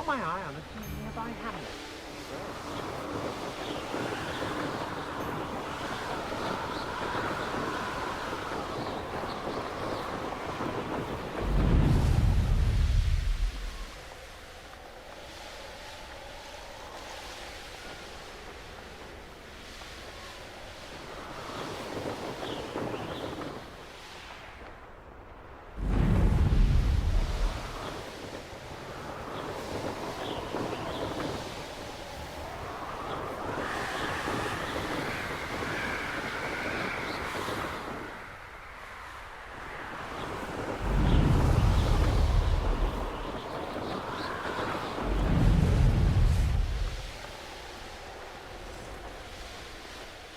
got my eye on a nearby hamlet.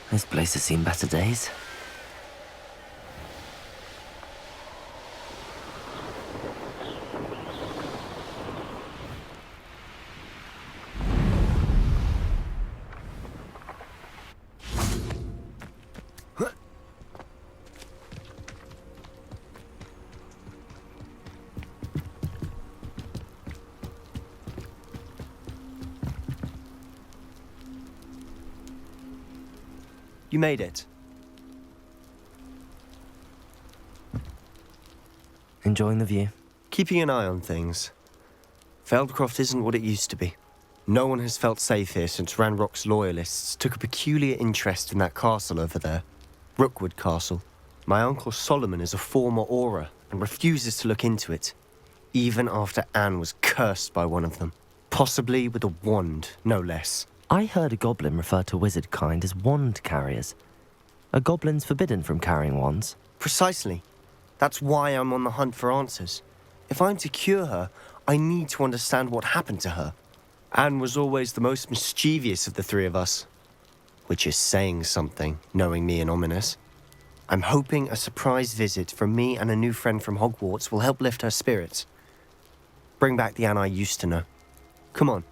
This place has seen better days. You made it. Enjoying the view? Keeping an eye on things. Feldcroft isn't what it used to be. No one has felt safe here since Ranrock's loyalists took a peculiar interest in that castle over there. Rookwood Castle. My uncle Solomon is a former Auror and refuses to look into it, even after Anne was cursed by one of them. Possibly with a wand, no less. I heard a goblin refer to wizard kind as wand carriers. Are goblins forbidden from carrying wands? Precisely. That's why I'm on the hunt for answers. If I'm to cure her, I need to understand what happened to her. Anne was always the most mischievous of the three of us. Which is saying something, knowing me and Ominous. I'm hoping a surprise visit from me and a new friend from Hogwarts will help lift her spirits. Bring back the Anne I used to know. Come on.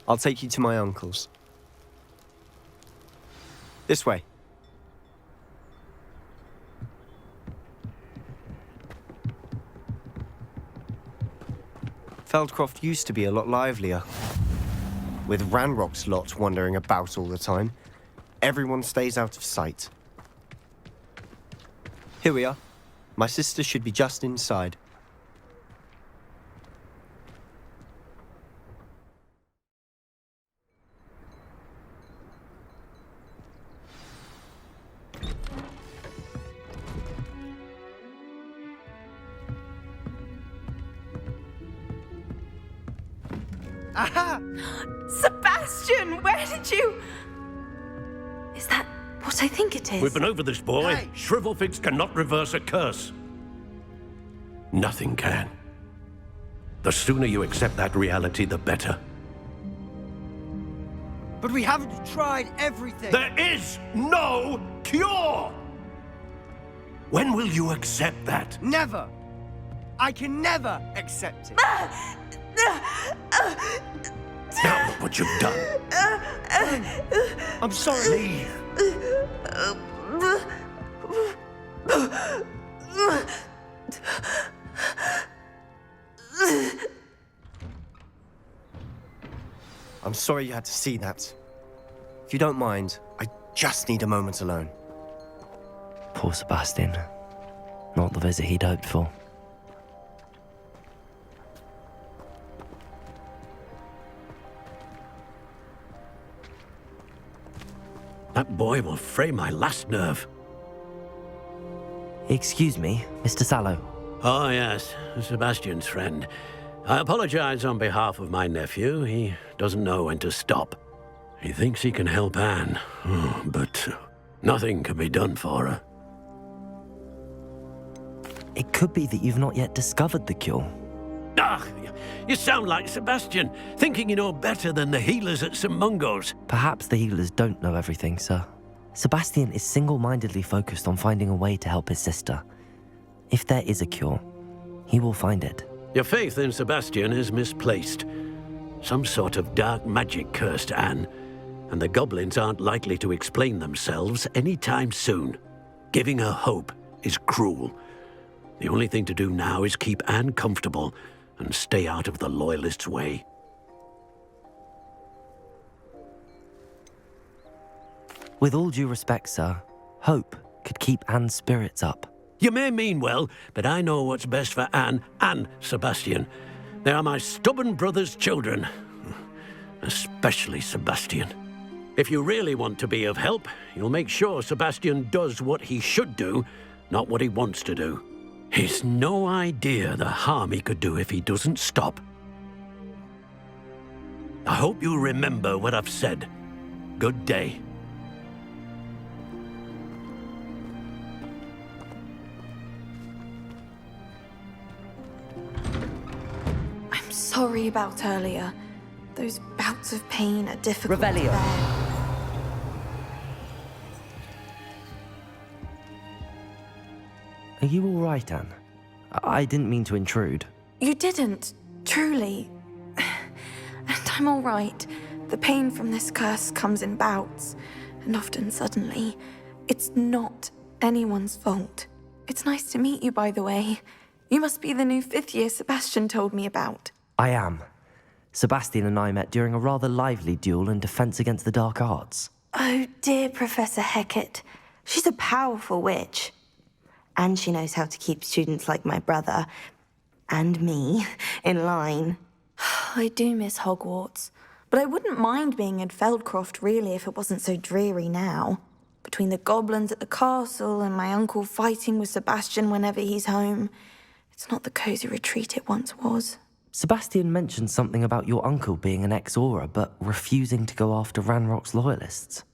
I'll take you to my uncle's. This way. Feldcroft used to be a lot livelier. With Ranrock's lot wandering about all the time, everyone stays out of sight. Here we are. My sister should be just inside. Aha! Sebastian, where did you... Is that what I think it is? We've been over this, boy. Hey. Shrivelfigs cannot reverse a curse. Nothing can. The sooner you accept that reality, the better. But we haven't tried everything. There is no cure! When will you accept that? Never. I can never accept it. Now look what you've done. I'm sorry. Leave. I'm sorry you had to see that. If you don't mind, I just need a moment alone. Poor Sebastian. Not the visit he'd hoped for. That boy will fray my last nerve. Excuse me, Mr. Sallow. Oh, yes, Sebastian's friend. I apologize on behalf of my nephew. He doesn't know when to stop. He thinks he can help Anne, but nothing can be done for her. It could be that you've not yet discovered the cure. Ah, you sound like Sebastian, thinking you know better than the healers at St. Mungo's. Perhaps the healers don't know everything, sir. Sebastian is single-mindedly focused on finding a way to help his sister. If there is a cure, he will find it. Your faith in Sebastian is misplaced. Some sort of dark magic cursed Anne, and the goblins aren't likely to explain themselves anytime soon. Giving her hope is cruel. The only thing to do now is keep Anne comfortable and stay out of the Loyalists' way. With all due respect, sir, hope could keep Anne's spirits up. You may mean well, but I know what's best for Anne and Sebastian. They are my stubborn brother's children. Especially Sebastian. If you really want to be of help, you'll make sure Sebastian does what he should do, not what he wants to do. He's no idea the harm he could do if he doesn't stop. I hope you'll remember what I've said. Good day. I'm sorry about earlier. Those bouts of pain are difficult to Revelio. bear. Are you all right, Anne? I didn't mean to intrude. You didn't, truly. And I'm all right. The pain from this curse comes in bouts, and often suddenly. It's not anyone's fault. It's nice to meet you, by the way. You must be the new 5th year Sebastian told me about. I am. Sebastian and I met during a rather lively duel in Defense Against the Dark Arts. Oh, dear Professor Hecat. She's a powerful witch. And she knows how to keep students like my brother, and me, in line. I do miss Hogwarts, but I wouldn't mind being in Feldcroft, really, if it wasn't so dreary now. Between the goblins at the castle and my uncle fighting with Sebastian whenever he's home, it's not the cozy retreat it once was. Sebastian mentioned something about your uncle being an ex-Auror, but refusing to go after Ranrock's loyalists.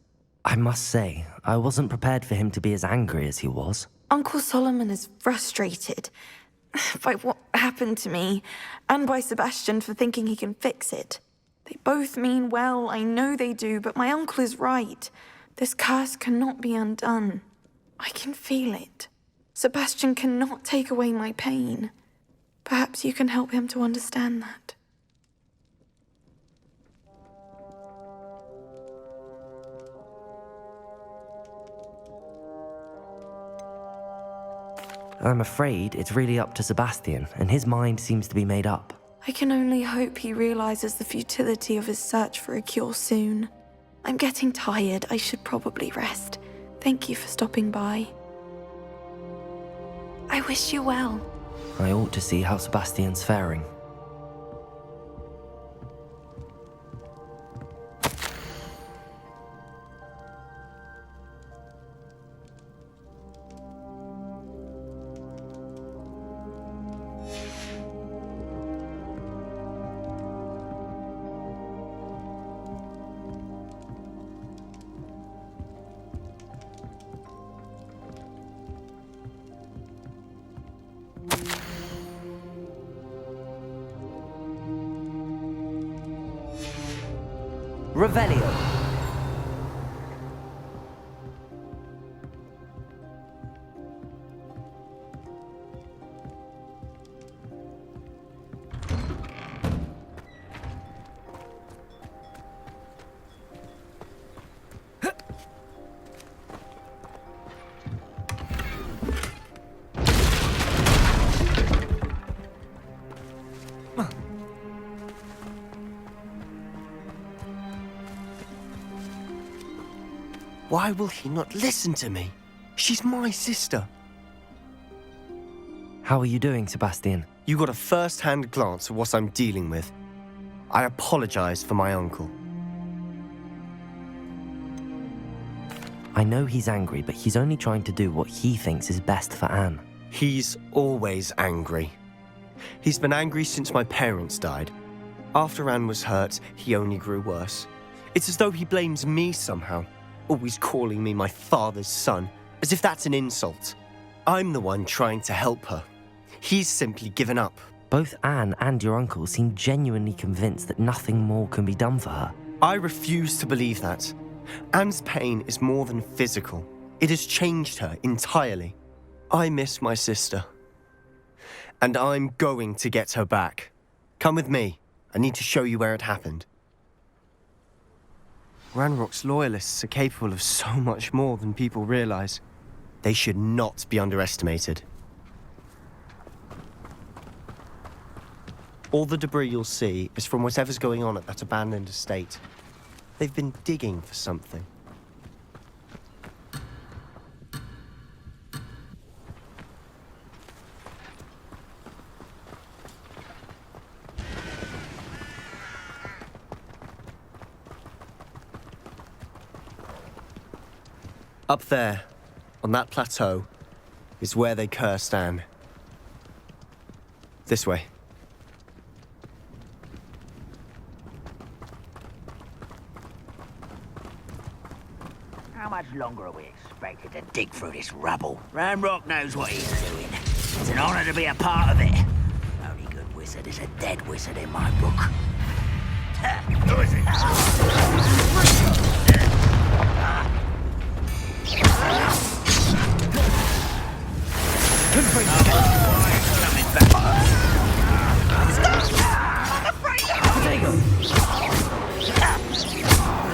I must say, I wasn't prepared for him to be as angry as he was. Uncle Solomon is frustrated by what happened to me, and by Sebastian for thinking he can fix it. They both mean well, I know they do, but my uncle is right. This curse cannot be undone. I can feel it. Sebastian cannot take away my pain. Perhaps you can help him to understand that. I'm afraid it's really up to Sebastian, and his mind seems to be made up. I can only hope he realizes the futility of his search for a cure soon. I'm getting tired. I should probably rest. Thank you for stopping by. I wish you well. I ought to see how Sebastian's faring. Revelio. Why will he not listen to me? She's my sister. How are you doing, Sebastian? You got a first-hand glance at what I'm dealing with. I apologize for my uncle. I know he's angry, but he's only trying to do what he thinks is best for Anne. He's always angry. He's been angry since my parents died. After Anne was hurt, he only grew worse. It's as though he blames me somehow, always calling me my father's son, as if that's an insult. I'm the one trying to help her. He's simply given up. Both Anne and your uncle seem genuinely convinced that nothing more can be done for her. I refuse to believe that. Anne's pain is more than physical. It has changed her entirely. I miss my sister. And I'm going to get her back. Come with me. I need to show you where it happened. Ranrock's loyalists are capable of so much more than people realize. They should not be underestimated. All the debris you'll see is from whatever's going on at that abandoned estate. They've been digging for something. Up there, on that plateau, is where they cursed Anne. This way. How much longer are we expected to dig through this rubble? Ranrock knows what he's doing. It's an honor to be a part of it. Only good wizard is a dead wizard in my book. Who is it? Coming back. I'm afraid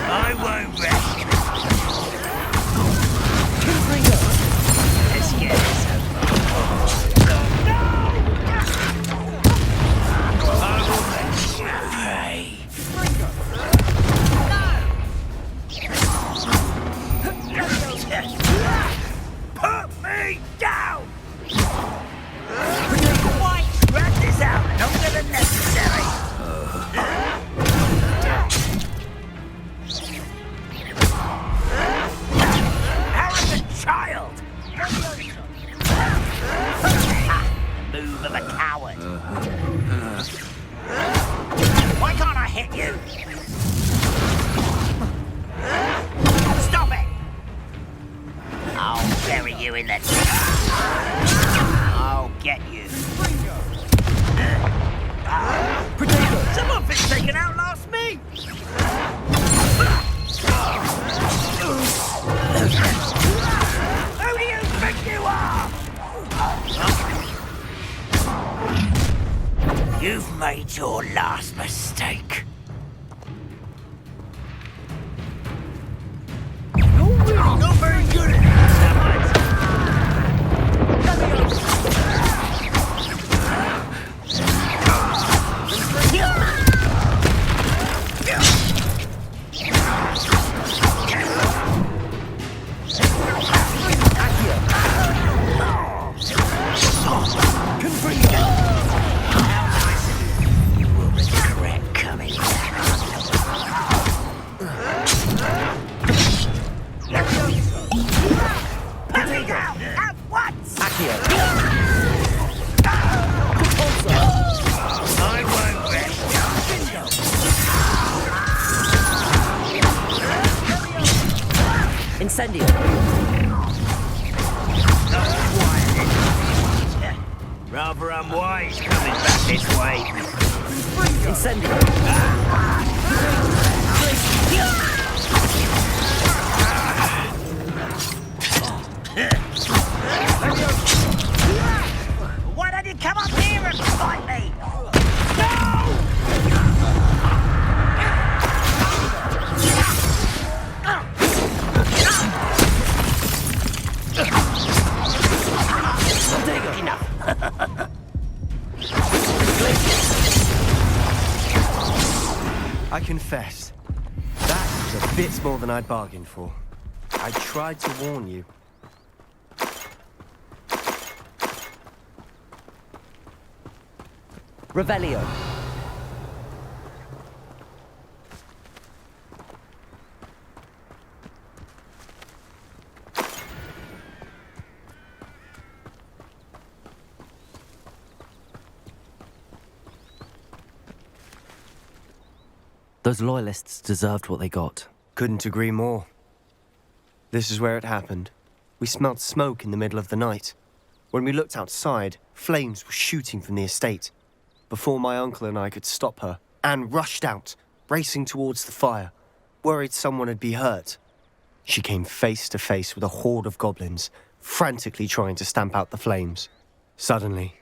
I won't rest. Let's get this over. I will let you pray. Put me down! Why? Drag this out longer than necessary. Arrogant child! Move of a coward. Why can't I hit you? Stop it! I'll bury you in the... I'll get you. Someone been taken out last me! Who do you think you are? You've made your last mistake. You're really not very good at this, You will regret coming back. Put me down at once! I won't rest. Incendio. Rather unwise coming back this way. Incendio. Why don't you come up here and fight me? I confess, that was a bit more than I'd bargained for. I tried to warn you. Revelio. Those loyalists deserved what they got. Couldn't agree more. This is where it happened. We smelled smoke in the middle of the night. When we looked outside, flames were shooting from the estate. Before my uncle and I could stop her, Anne rushed out, racing towards the fire, worried someone had been hurt. She came face to face with a horde of goblins, frantically trying to stamp out the flames. Suddenly,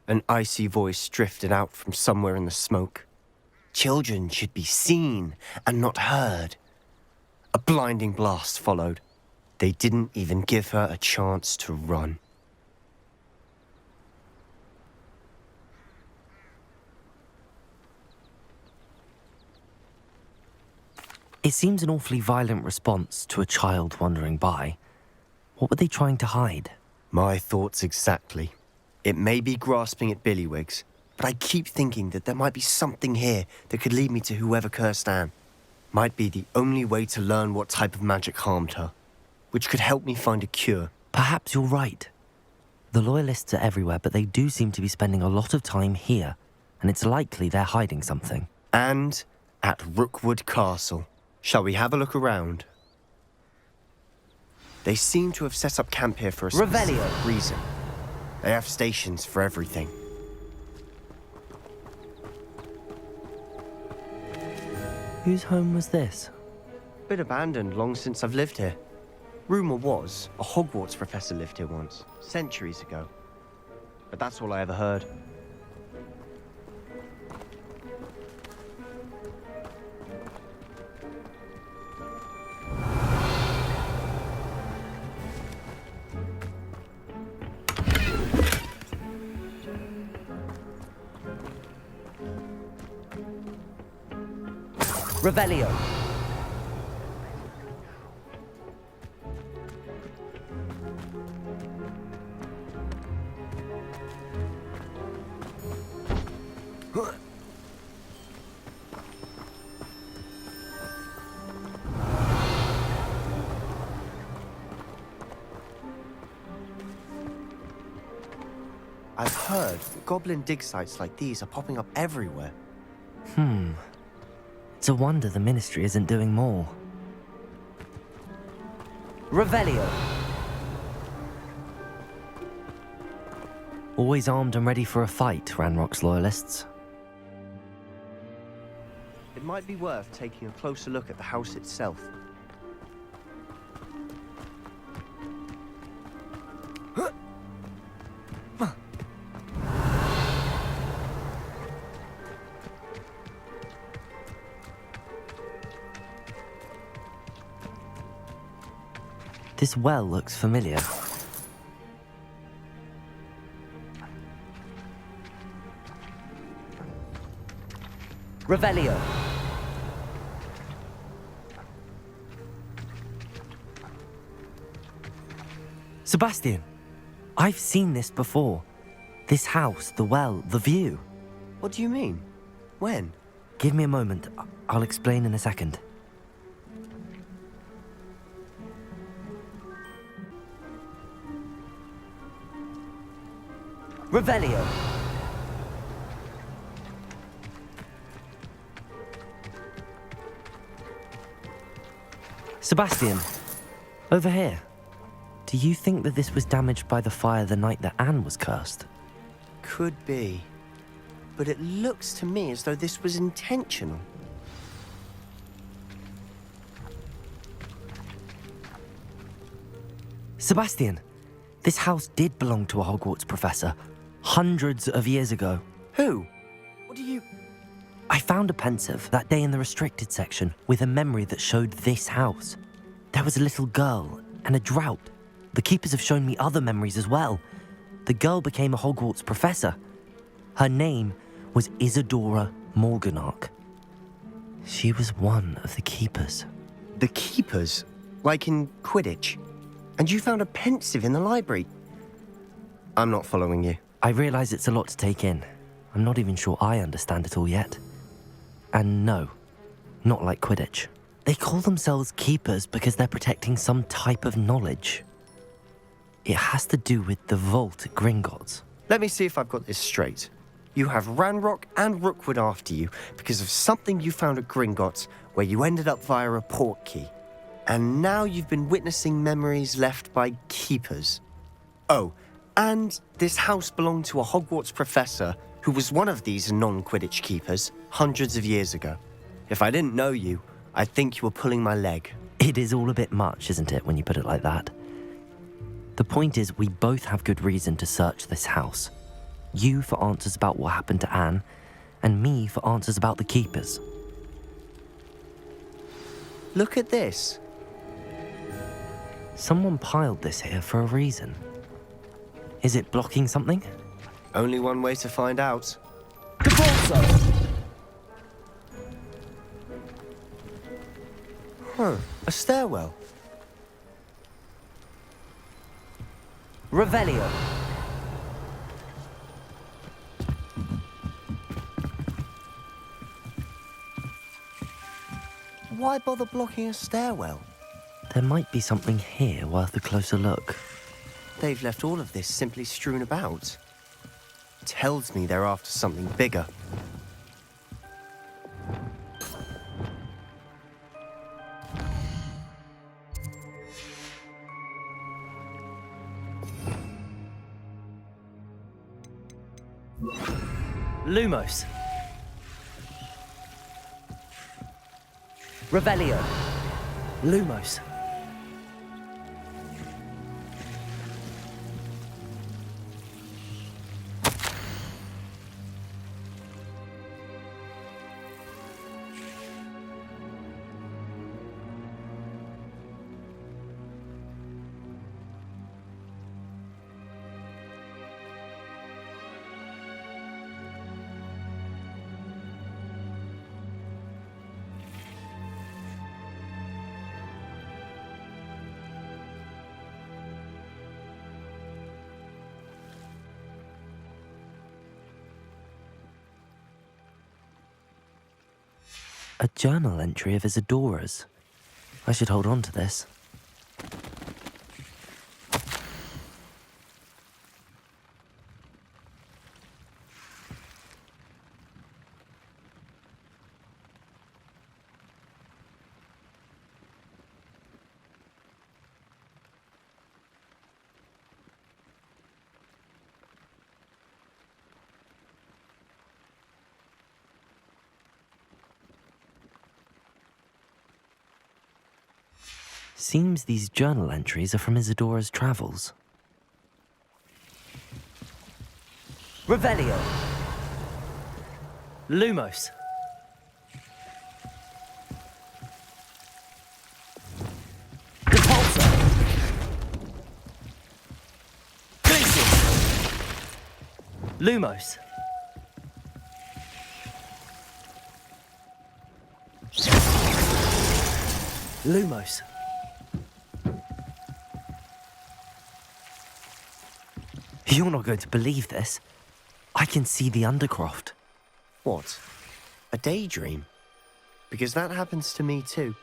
an icy voice drifted out from somewhere in the smoke. Children should be seen and not heard. A blinding blast followed. They didn't even give her a chance to run. It seems an awfully violent response to a child wandering by. What were they trying to hide? My thoughts exactly. It may be grasping at Billywigs, but I keep thinking that there might be something here that could lead me to whoever cursed Anne. Might be the only way to learn what type of magic harmed her. which could help me find a cure. Perhaps you're right. The Loyalists are everywhere, but they do seem to be spending a lot of time here, and it's likely they're hiding something. And at Rookwood Castle. Shall we have a look around? They seem to have set up camp here for a specific reason. They have stations for everything. Whose home was this? Been abandoned long since I've lived here. Rumour was a Hogwarts professor lived here once, centuries ago. But that's all I ever heard. Revelio. I've heard that goblin dig sites like these are popping up everywhere. It's a wonder the Ministry isn't doing more. Revelio. Always armed and ready for a fight, Ranrock's Loyalists. It might be worth taking a closer look at the house itself. This well looks familiar. Revelio. Sebastian, I've seen this before. This house, the well, the view. What do you mean? When? Give me a moment. I'll explain in a second. Revelio. Sebastian, over here. Do you think that this was damaged by the fire the night that Anne was cursed? Could be. But it looks to me as though this was intentional. Sebastian, this house did belong to a Hogwarts professor, hundreds of years ago. Who? What do you... I found a pensive that day in the restricted section with a memory that showed this house. There was a little girl and a drought. The keepers have shown me other memories as well. The girl became a Hogwarts professor. Her name was Isadora Morganach. She was one of the keepers. The keepers? Like in Quidditch? And you found a pensive in the library? I'm not following you. I realise it's a lot to take in. I'm not even sure I understand it all yet. And no, not like Quidditch. They call themselves keepers because they're protecting some type of knowledge. It has to do with the vault at Gringotts. Let me see if I've got this straight. You have Ranrock and Rookwood after you because of something you found at Gringotts where you ended up via a portkey. And now you've been witnessing memories left by keepers. Oh, and this house belonged to a Hogwarts professor who was one of these non-Quidditch keepers hundreds of years ago. If I didn't know you, I'd think you were pulling my leg. It is all a bit much, isn't it, when you put it like that? The point is, we both have good reason to search this house. You for answers about what happened to Anne, and me for answers about the keepers. Look at this. Someone piled this here for a reason. Is it blocking something? Only one way to find out. A stairwell. Revelio. Why bother blocking a stairwell? There might be something here worth a closer look. They've left all of this simply strewn about. Tells me they're after something bigger. Lumos. Revelio. Lumos. A journal entry of Isadora's. I should hold on to this. Seems these journal entries are from Isadora's travels. Revelio. Lumos. Repulsor. Glacius. Lumos. Lumos. You're not going to believe this. I can see the Undercroft. What? A daydream? Because that happens to me too.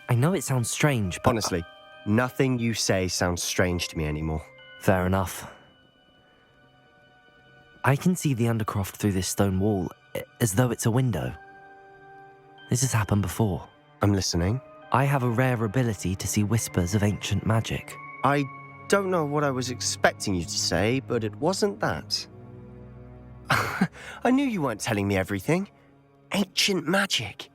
I know it sounds strange, but... Honestly, nothing you say sounds strange to me anymore. Fair enough. I can see the Undercroft through this stone wall, as though it's a window. This has happened before. I'm listening. I have a rare ability to see whispers of ancient magic. I don't know what I was expecting you to say, but it wasn't that. I knew you weren't telling me everything. Ancient magic.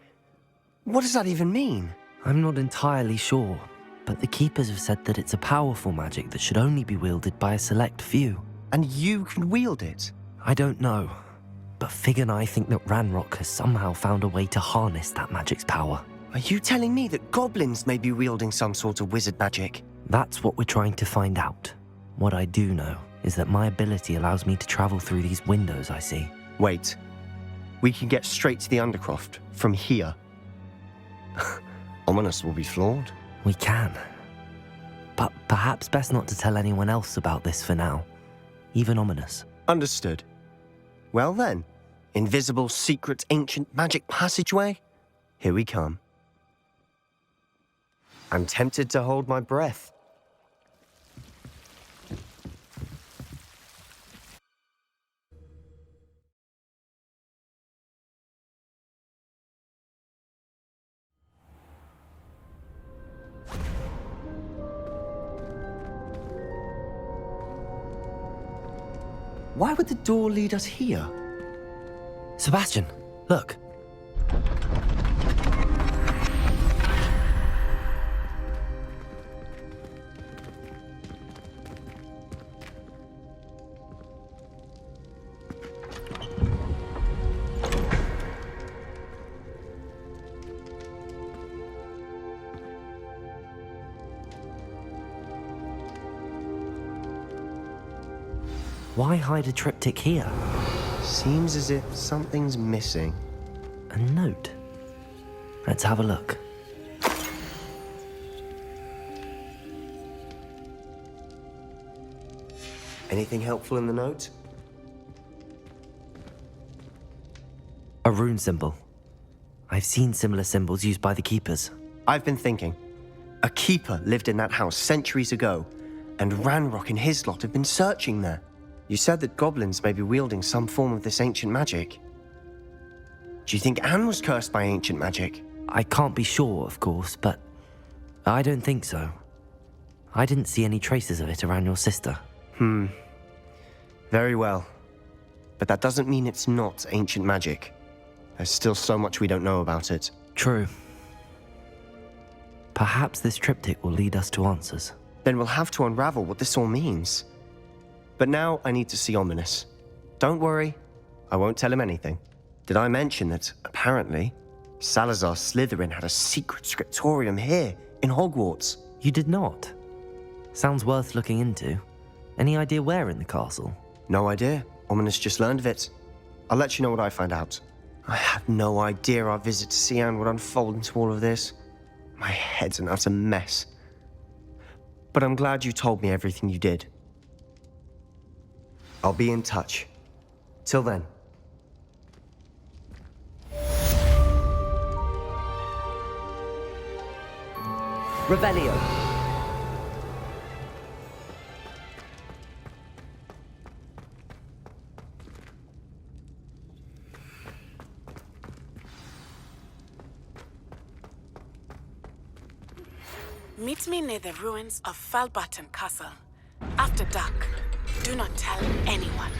What does that even mean? I'm not entirely sure, but the Keepers have said that it's a powerful magic that should only be wielded by a select few. And you can wield it? I don't know, but Fig and I think that Ranrock has somehow found a way to harness that magic's power. Are you telling me that goblins may be wielding some sort of wizard magic? That's what we're trying to find out. What I do know is that my ability allows me to travel through these windows I see. Wait. We can get straight to the Undercroft from here. Ominous will be floored. We can. But perhaps best not to tell anyone else about this for now. Even Ominous. Understood. Well then, invisible, secret, ancient magic passageway? Here we come. I'm tempted to hold my breath. Why would the door lead us here? Sebastian, look. Why hide a triptych here? Seems as if something's missing. A note. Let's have a look. Anything helpful in the note? A rune symbol. I've seen similar symbols used by the keepers. I've been thinking. A keeper lived in that house centuries ago, and Ranrock and his lot have been searching there. You said that goblins may be wielding some form of this ancient magic. Do you think Anne was cursed by ancient magic? I can't be sure, of course, but I don't think so. I didn't see any traces of it around your sister. Very well. But that doesn't mean it's not ancient magic. There's still so much we don't know about it. True. Perhaps this triptych will lead us to answers. Then we'll have to unravel what this all means. But now I need to see Ominous. Don't worry, I won't tell him anything. Did I mention that, apparently, Salazar Slytherin had a secret scriptorium here, in Hogwarts? You did not? Sounds worth looking into. Any idea where in the castle? No idea. Ominous just learned of it. I'll let you know what I find out. I had no idea our visit to see Anne would unfold into all of this. My head's an utter mess. But I'm glad you told me everything you did. I'll be in touch. Till then. Revelio. Meet me near the ruins of Falbaton Castle. After dark, do not tell anyone.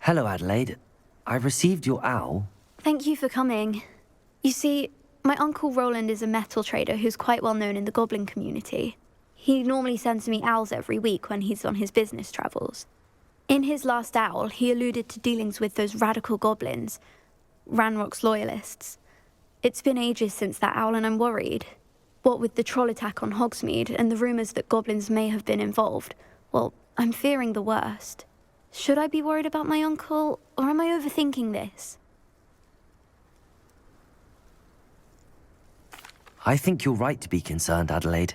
Hello, Adelaide. I received your owl. Thank you for coming. You see, my Uncle Roland is a metal trader who's quite well known in the goblin community. He normally sends me owls every week when he's on his business travels. In his last owl, he alluded to dealings with those radical goblins, Ranrock's loyalists. It's been ages since that owl and I'm worried. What with the troll attack on Hogsmeade and the rumours that goblins may have been involved, well, I'm fearing the worst. Should I be worried about my uncle, or am I overthinking this? I think you're right to be concerned, Adelaide.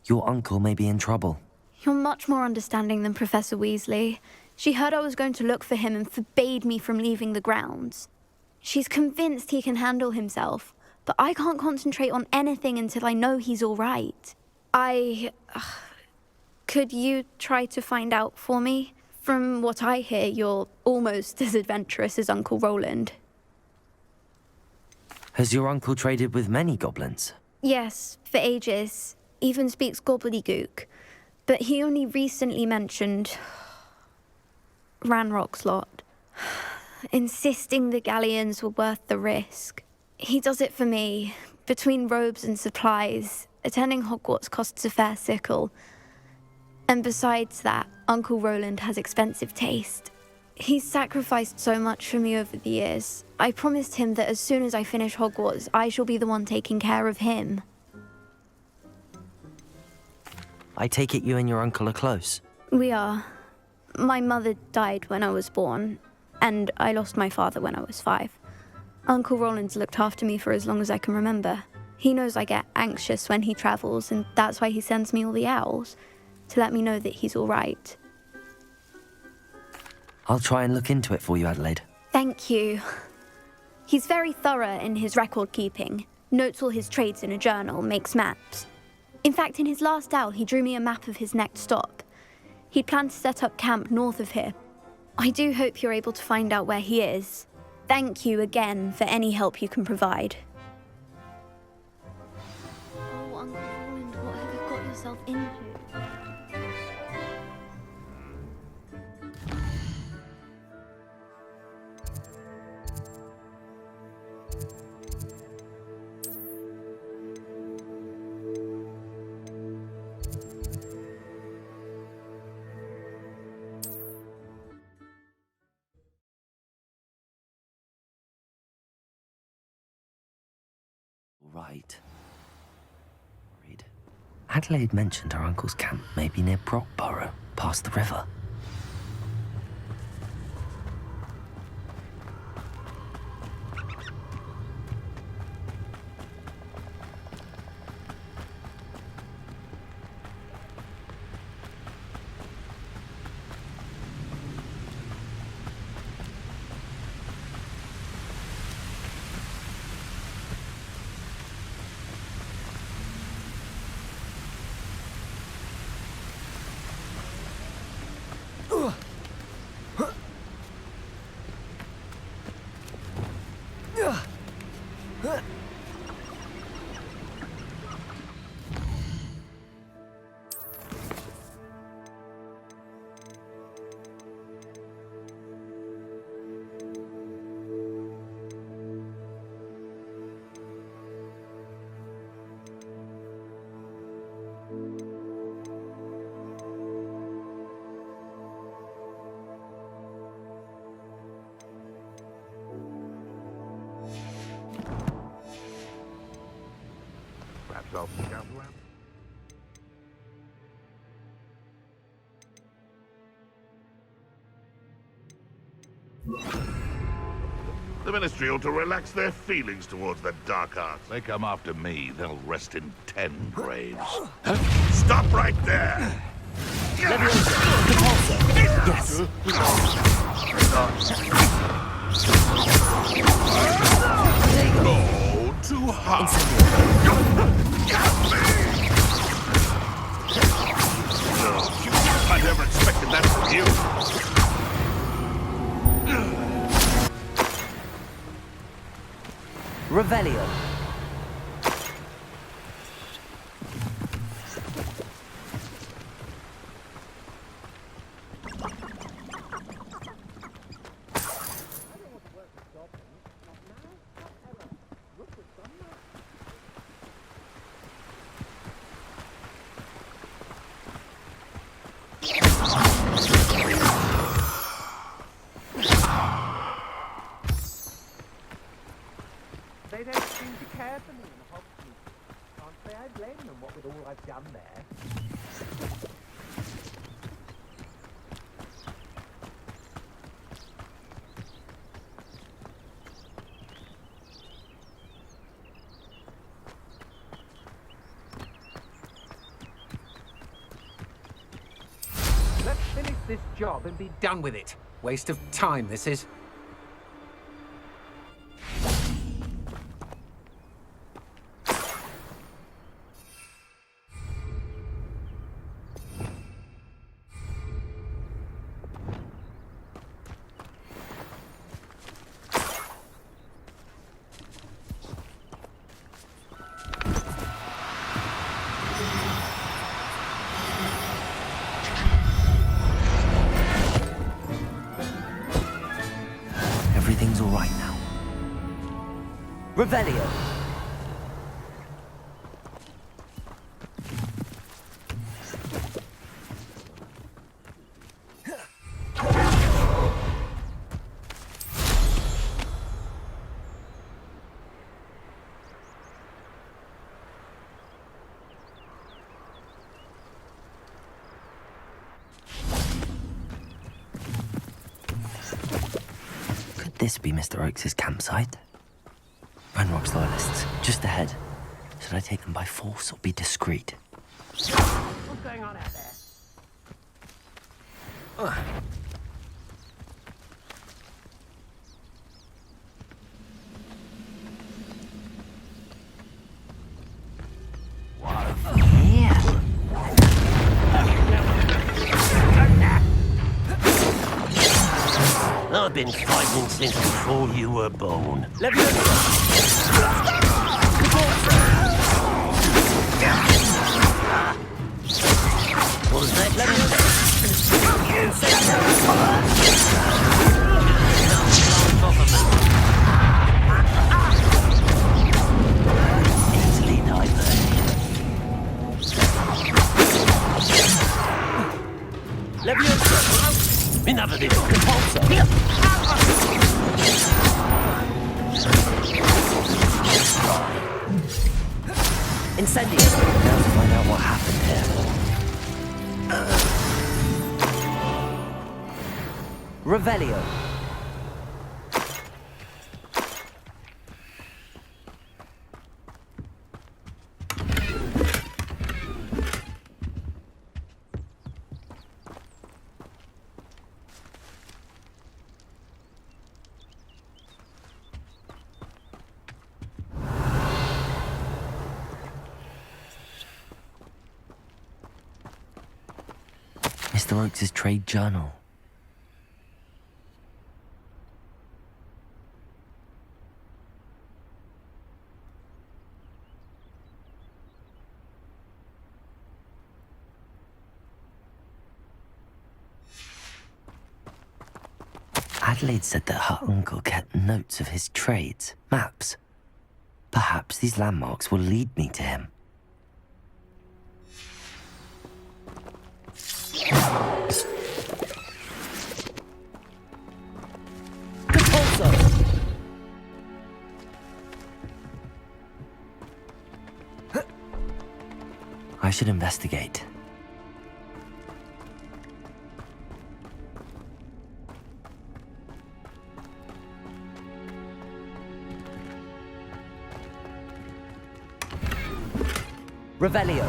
Your uncle may be in trouble. You're much more understanding than Professor Weasley. She heard I was going to look for him and forbade me from leaving the grounds. She's convinced he can handle himself, but I can't concentrate on anything until I know he's all right. Could you try to find out for me? From what I hear, you're almost as adventurous as Uncle Roland. Has your uncle traded with many goblins? Yes, for ages. Even speaks gobbledygook. But he only recently mentioned Ranrock's lot, insisting the galleons were worth the risk. He does it for me. Between robes and supplies, attending Hogwarts costs a fair sickle. And besides that, Uncle Roland has expensive taste. He's sacrificed so much for me over the years. I promised him that as soon as I finish Hogwarts, I shall be the one taking care of him. I take it you and your uncle are close. We are. My mother died when I was born, and I lost my father when I was 5. Uncle Roland's looked after me for as long as I can remember. He knows I get anxious when he travels, and that's why he sends me all the owls, to let me know that he's all right. I'll try and look into it for you, Adelaide. Thank you. He's very thorough in his record keeping, notes all his trades in a journal, makes maps. In fact, in his last owl, he drew me a map of his next stop. He'd planned to set up camp north of here. I do hope you're able to find out where he is. Thank you again for any help you can provide. Oh, Uncle Roland, what have you got yourself into? right. Worried. Adelaide mentioned her uncle's camp may be near Brockborough, past the river. The Ministry ought to relax their feelings towards the dark arts. They come after me, they'll rest in 10 graves. Stop right there! Yes. Go too hard. No, I never expected that from you. Revelio. They don't seem to care for me in the Hogwarts. Can't say I blame them, what with all I've done there. Let's finish this job and be done with it. Waste of time, this is. Everything's all right now. Revelio. This be Mr. Oakes' campsite? Ranrock's loyalists, just ahead. Should I take them by force or be discreet? What's going on out there? I've been fighting since before you were born. Let me What was that? Easily diverted. Enough of this. Incendio! Now to find out what happened here. Revelio. Mr. Oakes' trade journal. Adelaide said that her uncle kept notes of his trades, maps. Perhaps these landmarks will lead me to him. I should investigate. Revelio.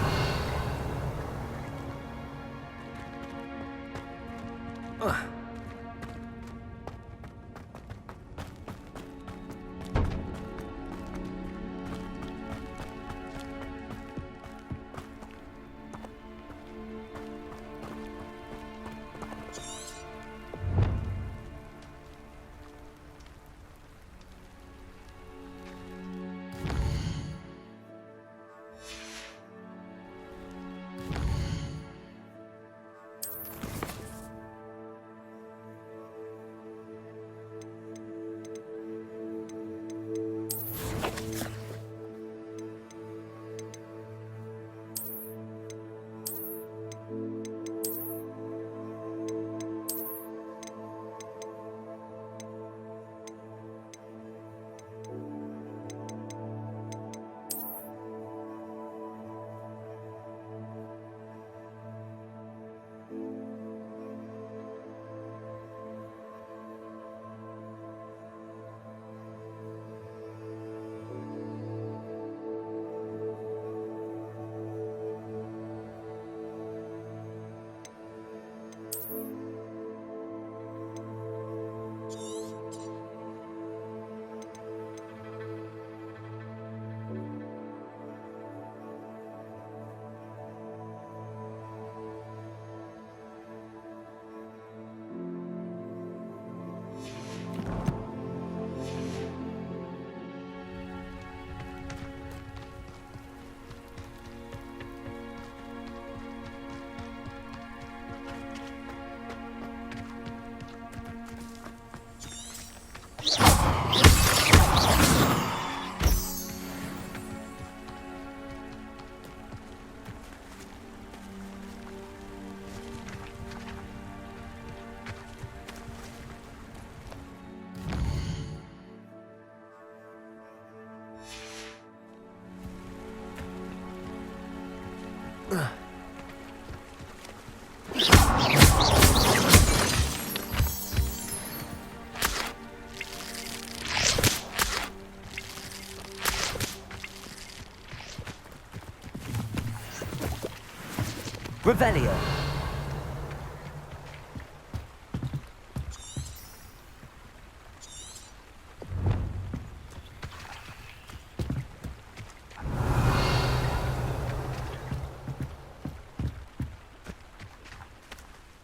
Revelio.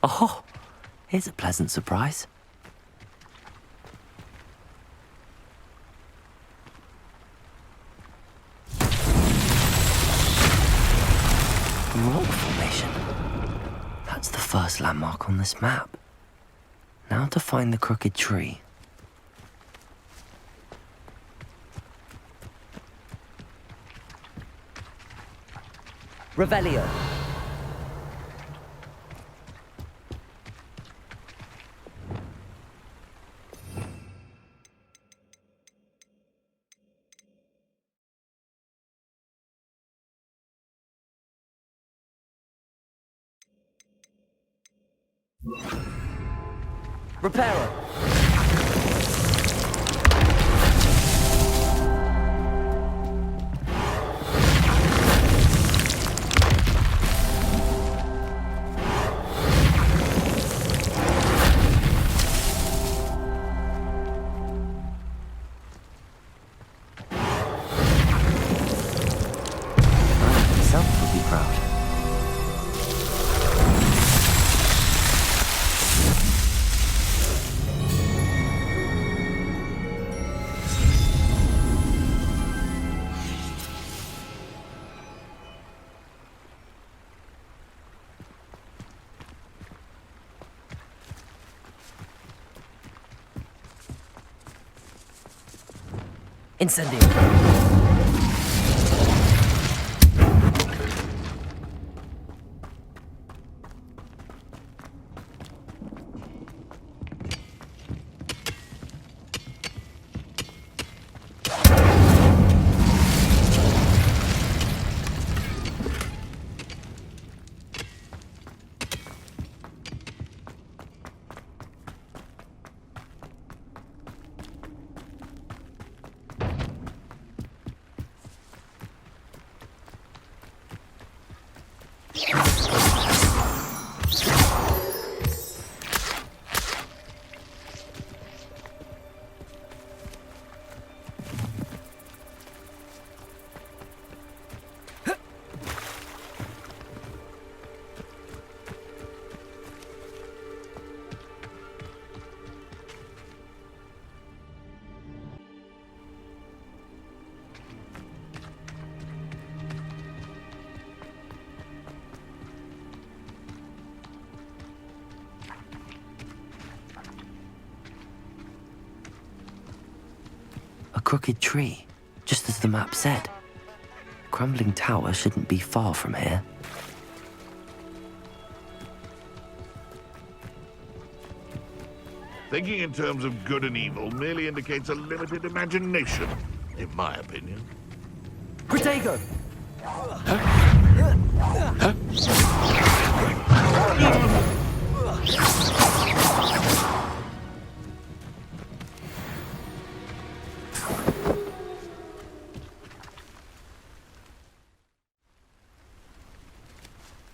Oh, here's a pleasant surprise. Rock formation. That's the first landmark on this map. Now to find the crooked tree. Revelio. Reparo. Himself would be proud. Incendio. A crooked tree, just as the map said. Crumbling tower shouldn't be far from here. Thinking in terms of good and evil merely indicates a limited imagination, in my opinion. Protego!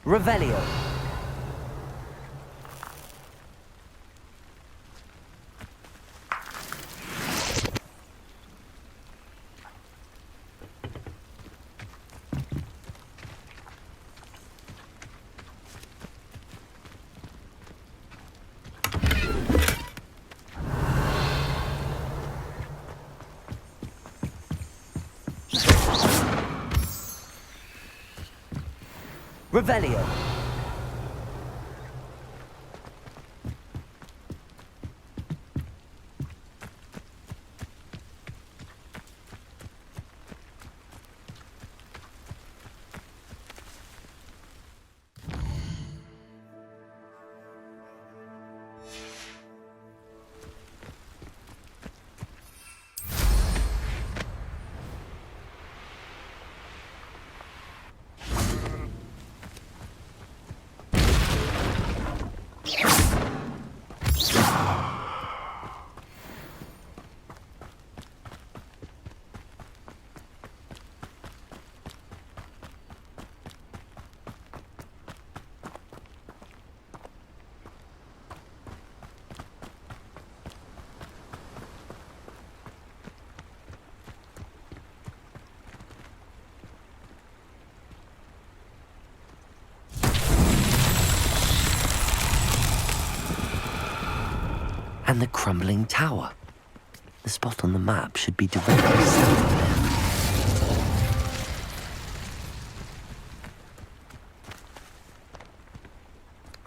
Revelio. Revelio. And the crumbling tower. The spot on the map should be directly south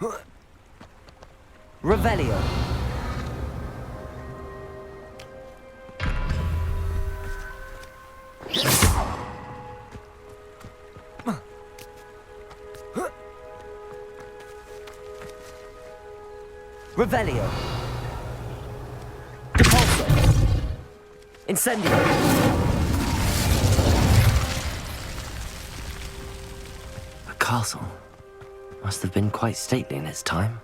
of there. Revelio. Revelio. Incendio! A castle. Must have been quite stately in its time.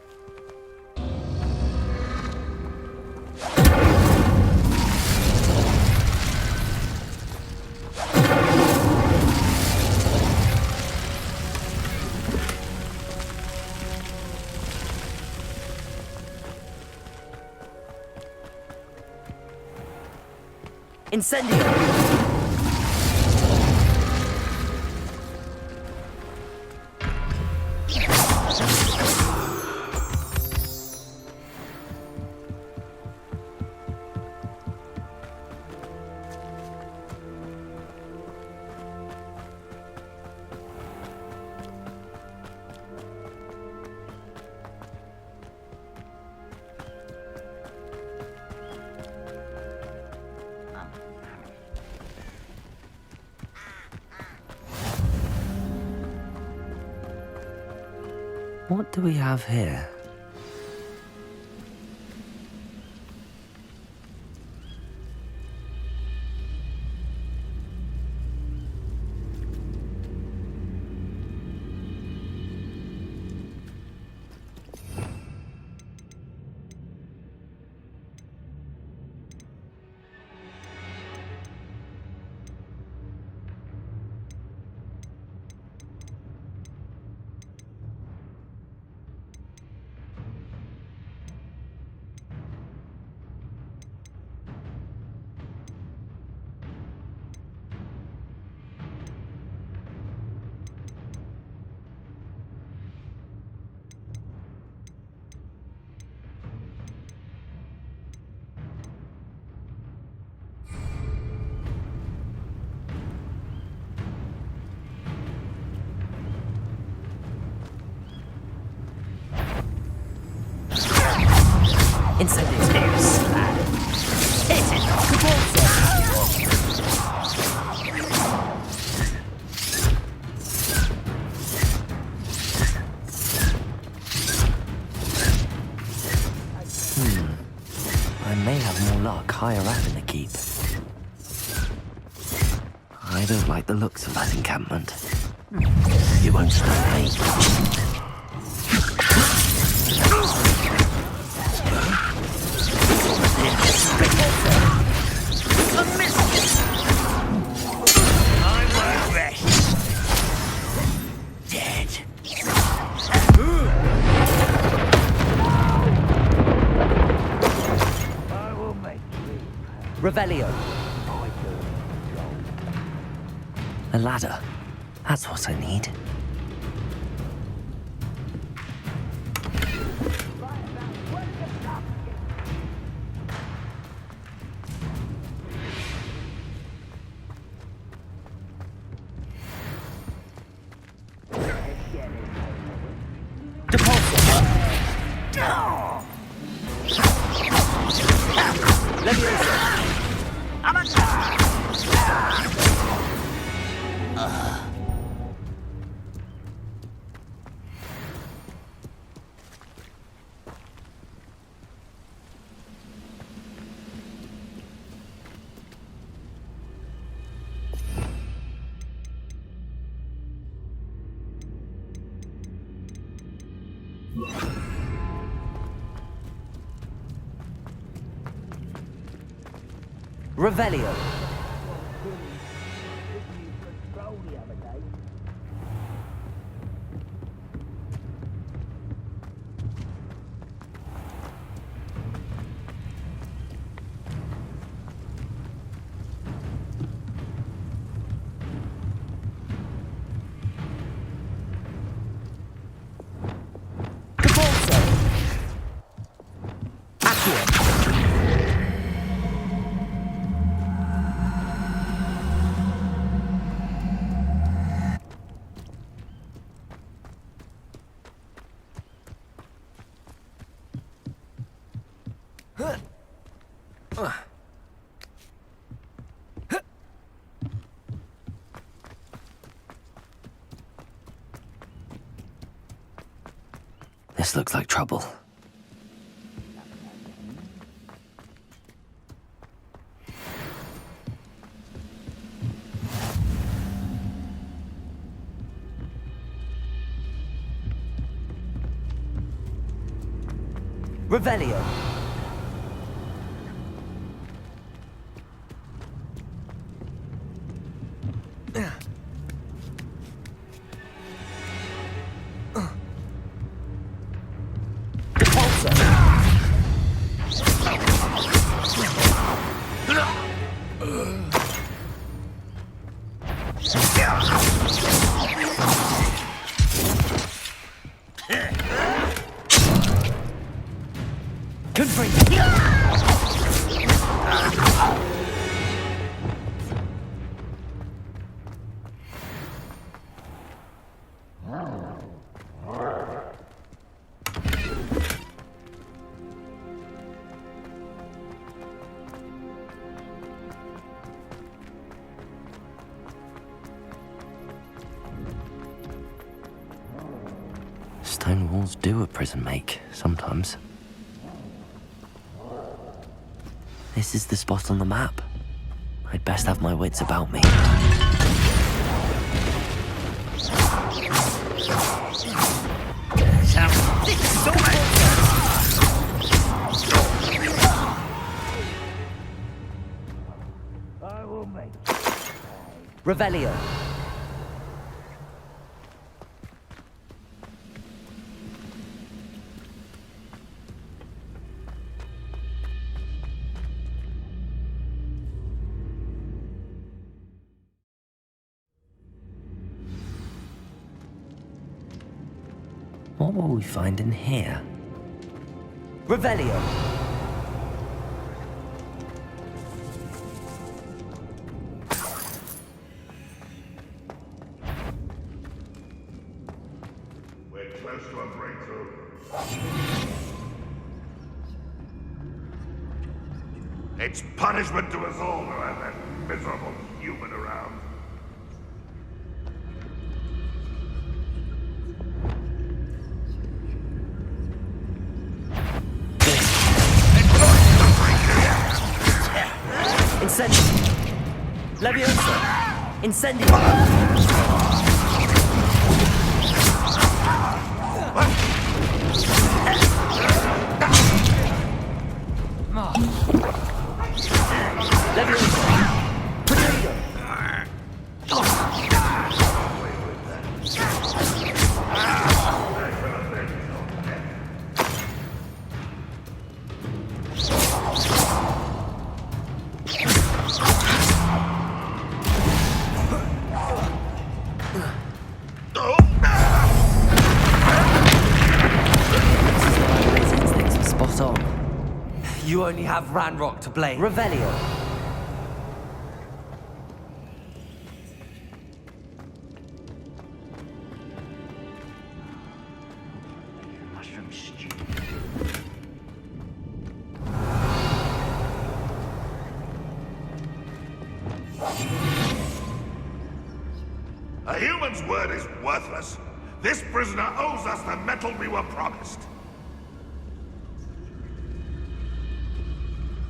Incendio! What do we have here? I may have more luck higher up in the keep. I don't like the looks of that encampment. You won't stop me. I won't rest. Dead. I will make you. Revelio. A ladder. That's what I need. Revelio. This looks like trouble. Revelio. Stone walls do a prison make, sometimes. This is the spot on the map. I'd best have my wits about me. I will make Revelio. What will we find in here? Revelio! We're close to a breakthrough. It's punishment to us all to have that miserable human around. Incendio! Leviosa! Incendio! You only have Ranrock to blame. Revelio! mushroom stew. A human's word is worthless. This prisoner owes us the metal we were promised.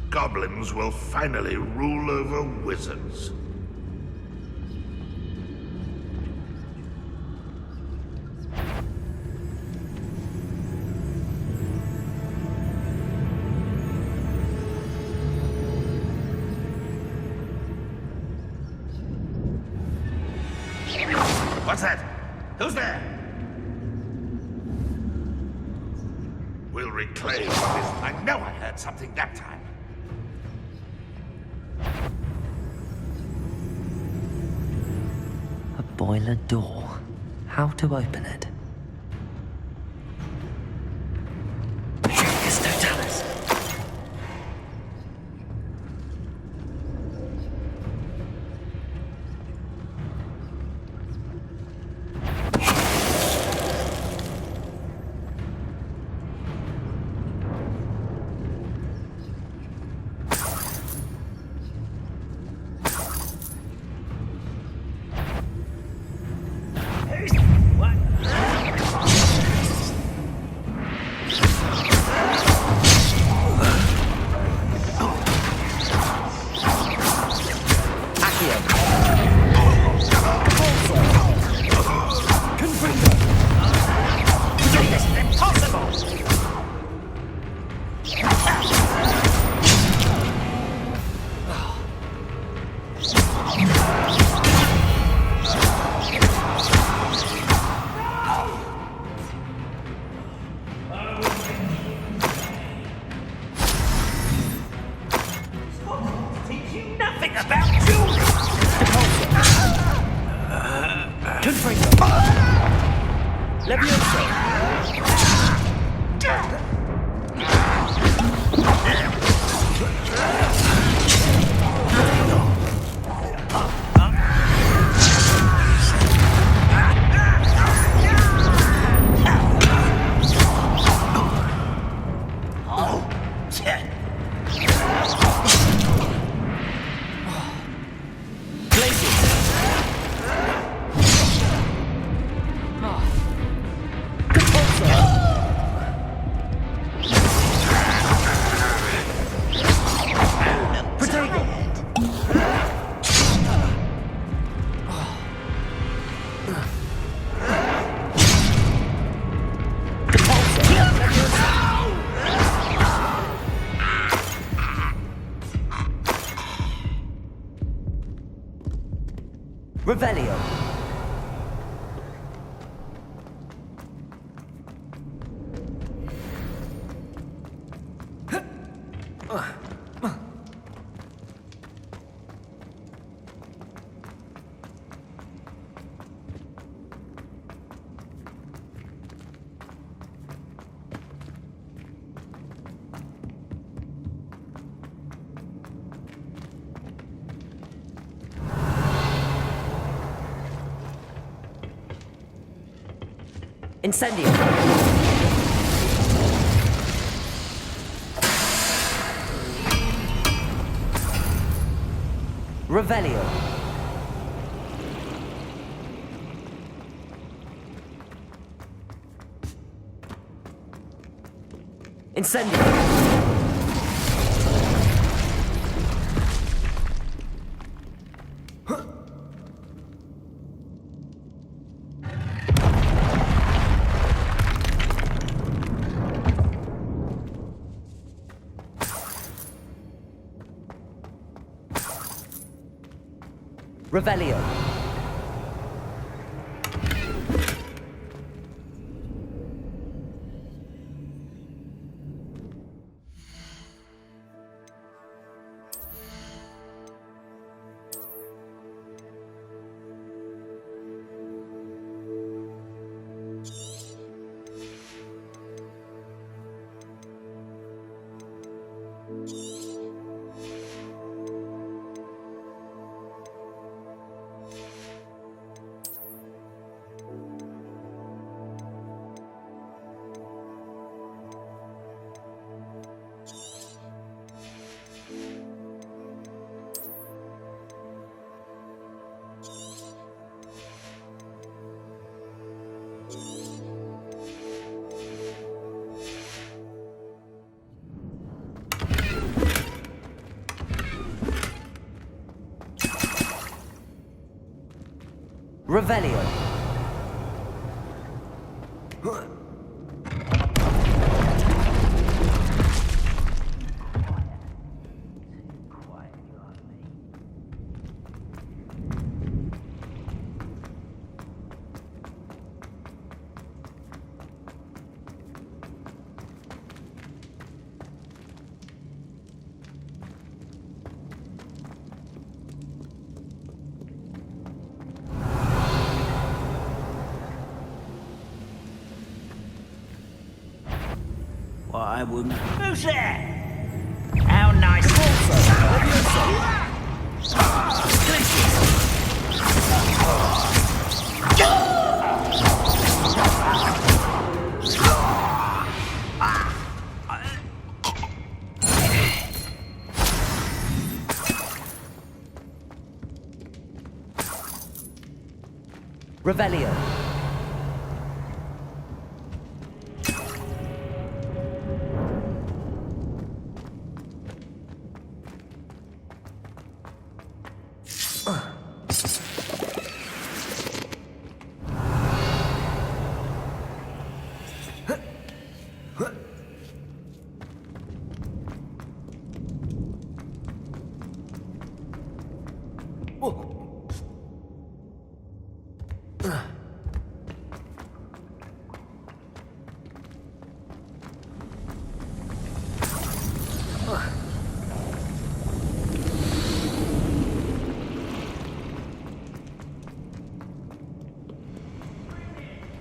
Goblins will finally rule over wizards. What's that? Who's there? We'll reclaim this. I know I heard something that time. A boiler door. How to open it? Yes, no tell us. Revelio. Incendio. Revelio. Incendio. Revelio. Revelio. Well, I wouldn't. Who's there? How nice. Revelio.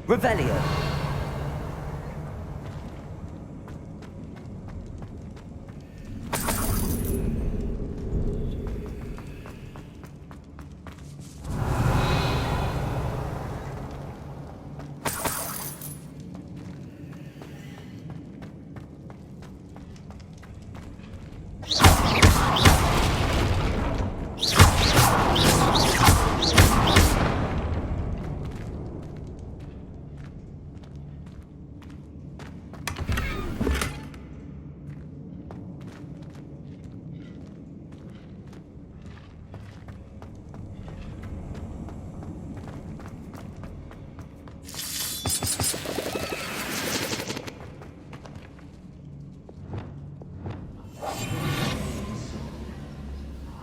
Revelio.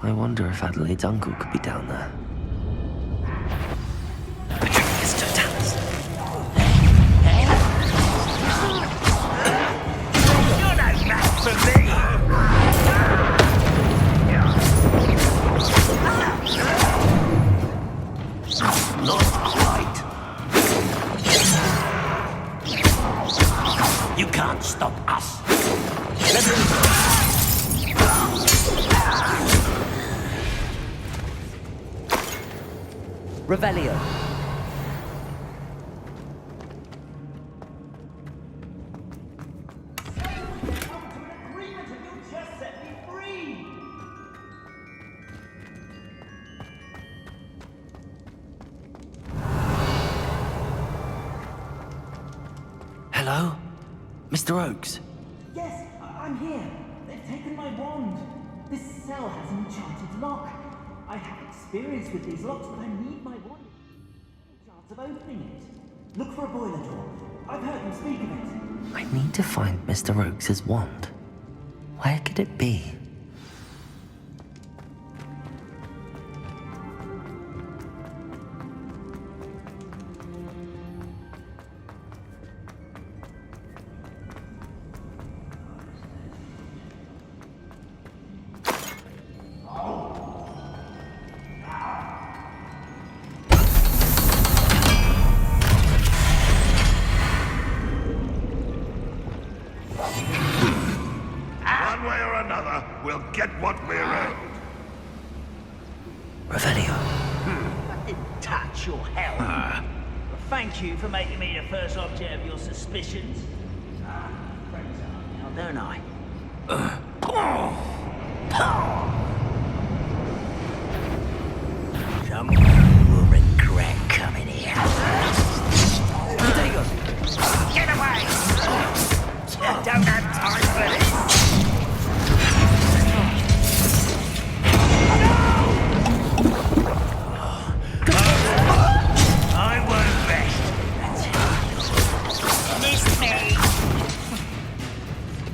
I wonder if Adelaide's uncle could be down there. You're no match for me! Not quite. You can't stop us. Revelio. Hello? Mr. Oakes? Yes, I'm here. They've taken my wand. This cell has an enchanted lock. I have experience with these locks, but I need my wand. No chance of opening it. Look for a boiler door. I've heard them speak of it. I need to find Mr. Oakes' wand. Where could it be? One way or another, we'll get what we're owed. Revelio. I didn't touch your hell. But thank you for making me the first object of your suspicions. Now, don't I? Someone will regret coming here. Get away! I don't have time for this. I won't rest until miss me.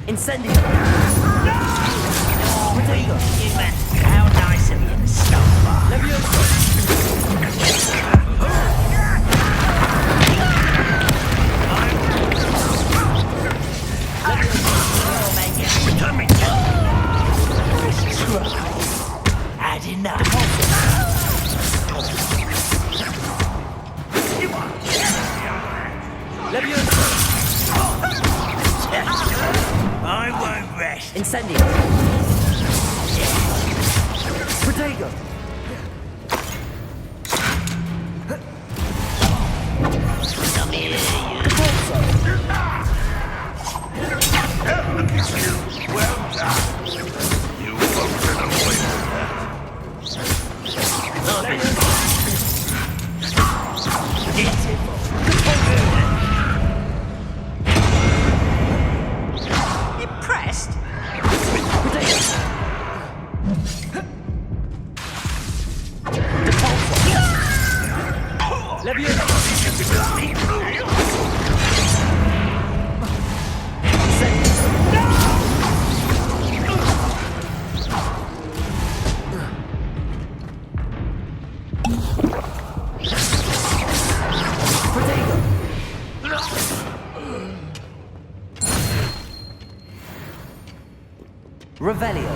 Incendio. Human, how nice of you to stop by. Had enough. I won't rest. Incendio. Protego. Come here, you. Well done. You won't get away with that. Impressed? Revelio.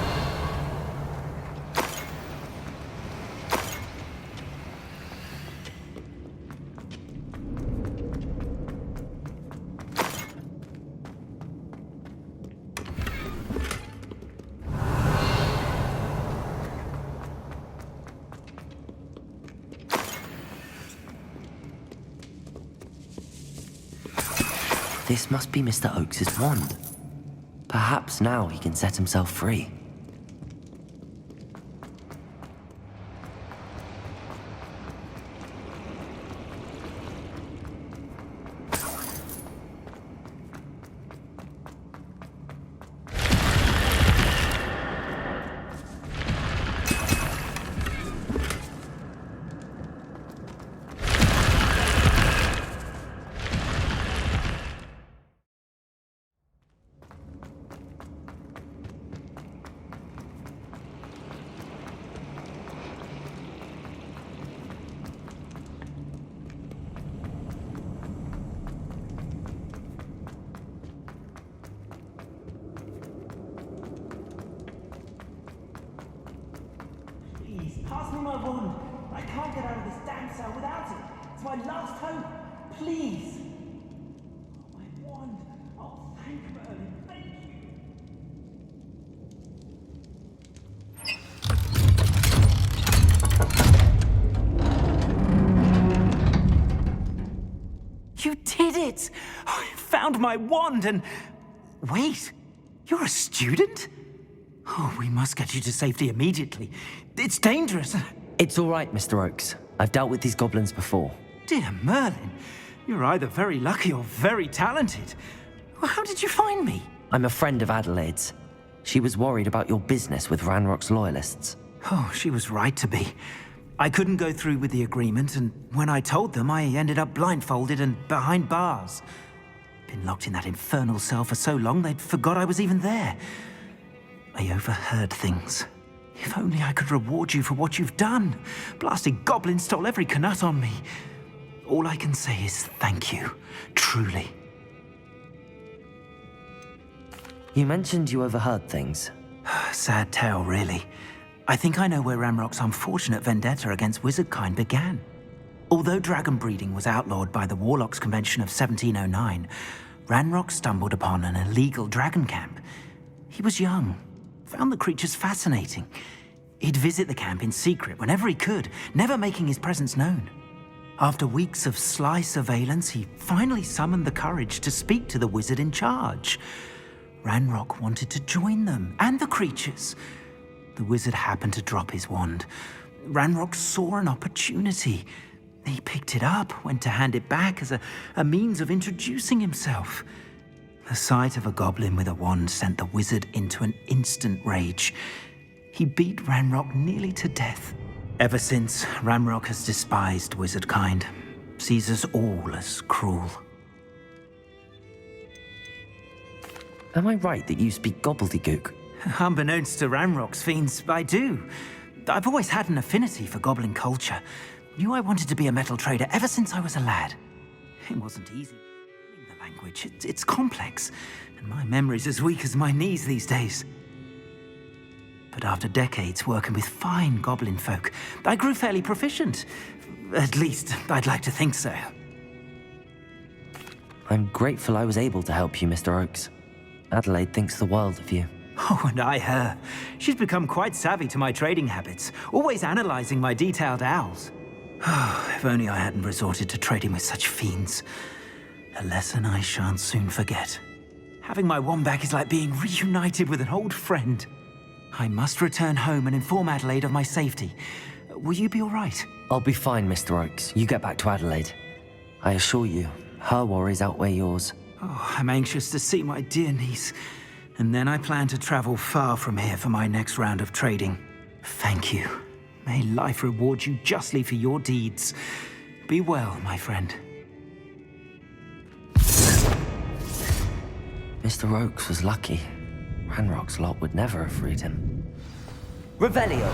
This must be Mr. Oakes's wand. Perhaps now he can set himself free. Please, pass me my wand. I can't get out of this damn cell without it. It's my last hope. Please. Oh, my wand. Oh, thank Merlin. Thank you. You did it! I found my wand and... Wait, you're a student? Oh, we must get you to safety immediately. It's dangerous. It's all right, Mr. Oakes. I've dealt with these goblins before. Dear Merlin, you're either very lucky or very talented. Well, how did you find me? I'm a friend of Adelaide's. She was worried about your business with Ranrock's loyalists. Oh, she was right to be. I couldn't go through with the agreement, and when I told them, I ended up blindfolded and behind bars. Been locked in that infernal cell for so long, they'd forgot I was even there. I overheard things. If only I could reward you for what you've done. Blasted goblin stole every canut on me. All I can say is thank you, truly. You mentioned you overheard things. Sad tale, really. I think I know where Ranrock's unfortunate vendetta against wizardkind began. Although dragon breeding was outlawed by the Warlocks Convention of 1709, Ranrock stumbled upon an illegal dragon camp. He was young, found the creatures fascinating. He'd visit the camp in secret whenever he could, never making his presence known. After weeks of sly surveillance, he finally summoned the courage to speak to the wizard in charge. Ranrock wanted to join them, and the creatures. The wizard happened to drop his wand. Ranrock saw an opportunity. He picked it up, went to hand it back as a means of introducing himself. The sight of a goblin with a wand sent the wizard into an instant rage. He beat Ranrock nearly to death. Ever since, Ranrock has despised wizardkind, sees us all as cruel. Am I right that you speak gobbledygook? Unbeknownst to Ranrock's fiends, I do. I've always had an affinity for goblin culture. Knew I wanted to be a metal trader ever since I was a lad. It wasn't easy learning the language. It's complex, and my memory's as weak as my knees these days. But after decades working with fine goblin folk, I grew fairly proficient. At least, I'd like to think so. I'm grateful I was able to help you, Mr. Oakes. Adelaide thinks the world of you. Oh, and I her. She's become quite savvy to my trading habits, always analyzing my detailed owls. Oh, if only I hadn't resorted to trading with such fiends. A lesson I shan't soon forget. Having my wand back is like being reunited with an old friend. I must return home and inform Adelaide of my safety. Will you be all right? I'll be fine, Mr. Oakes. You get back to Adelaide. I assure you, her worries outweigh yours. Oh, I'm anxious to see my dear niece. And then I plan to travel far from here for my next round of trading. Thank you. May life reward you justly for your deeds. Be well, my friend. Mr. Oakes was lucky. Ranrock's lot would never have freed him. Revelio!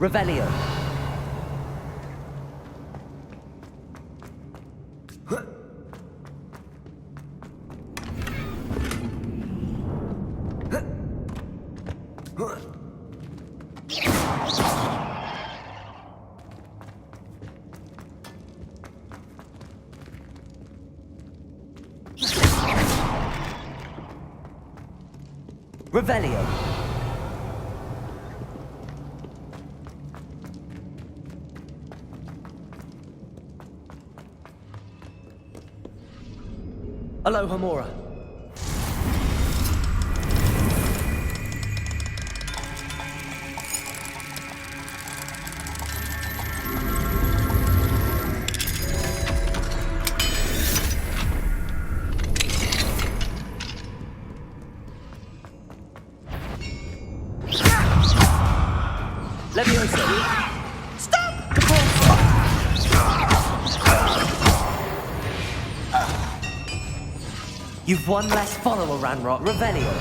Revelio. Revelio. Aloha Mora. Levioso. Stop! You've one less follower, Ranrock. Revelio.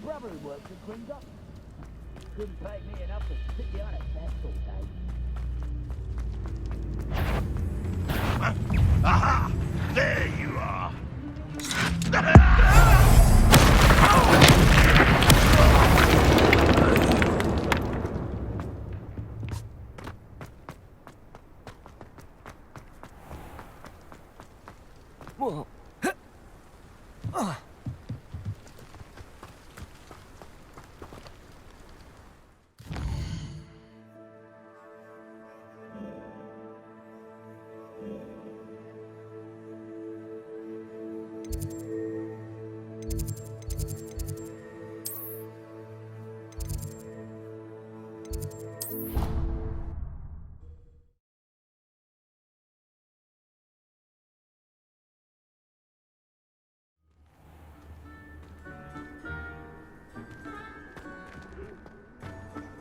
Brother who works at Queen's Office. Couldn't pay me enough to sit behind a desk all day. Aha! There you are! Whoa.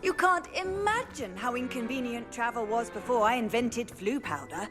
You can't imagine how inconvenient travel was before I invented flu powder.